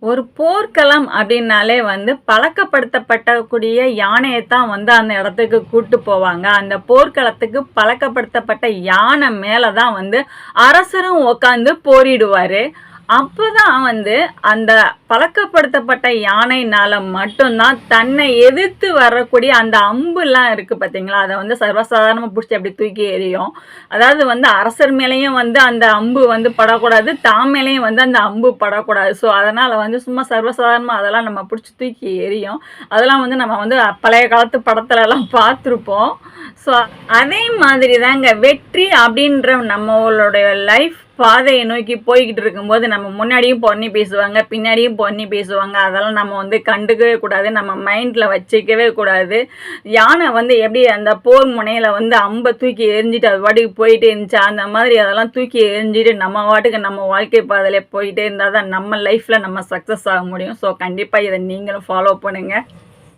ஒரு போர்க்களம் அப்படின்னாலே பழக்கப்படுத்தப்படக்கூடிய யானையை தான் அந்த இடத்துக்கு கூட்டு போவாங்க. அந்த போர்க்களத்துக்கு பழக்கப்படுத்தப்பட்ட யானை மேல தான் அரசரும் உட்காந்து போரிடுவாரு. அப்பதான் அந்த பழக்கப்படுத்தப்பட்ட யானைனால மட்டும்தான் தன்னை எதிர்த்து வரக்கூடிய அந்த அம்புலாம் இருக்கு பார்த்தீங்களா? அத சர்வசாதாரணமா புடிச்சு அப்படி தூக்கி எறியும். அதாவது அரசர் மேலேயும் அந்த அம்பு படக்கூடாது. தான் மேலேயும் அந்த அம்பு படக்கூடாது. ஸோ அதனால சும்மா சர்வசாதாரணமா அதெல்லாம் நம்ம புடிச்சு தூக்கி எறியும். அதெல்லாம் நம்ம பழைய காலத்து படத்துலலாம் பார்த்துருப்போம். ஸோ அதே மாதிரி தாங்க வெற்றி அப்படின்ற நம்மளுடைய லைஃப் பாதையை நோக்கி போய்கிட்டு இருக்கும்போது நம்ம முன்னாடியும் பொன்னி பேசுவாங்க, பின்னாடியும் பொன்னி பேசுவாங்க. அதெல்லாம் நம்ம கண்டுக்கவே கூடாது. நம்ம மைண்டில் வச்சுக்கவே கூடாது. யானை எப்படி அந்த போர் முனையில் அம்பை தூக்கி எரிஞ்சிட்டு அது பாட்டுக்கு போயிட்டே இருந்துச்சு. அந்த மாதிரி அதெல்லாம் தூக்கி எரிஞ்சிட்டு நம்ம பாட்டுக்கு நம்ம வாழ்க்கை பாதையில் போயிட்டே இருந்தால் தான் நம்ம லைஃப்பில் நம்ம சக்ஸஸ் ஆக முடியும். ஸோ கண்டிப்பாக இதை நீங்களும் ஃபாலோ பண்ணுங்கள்.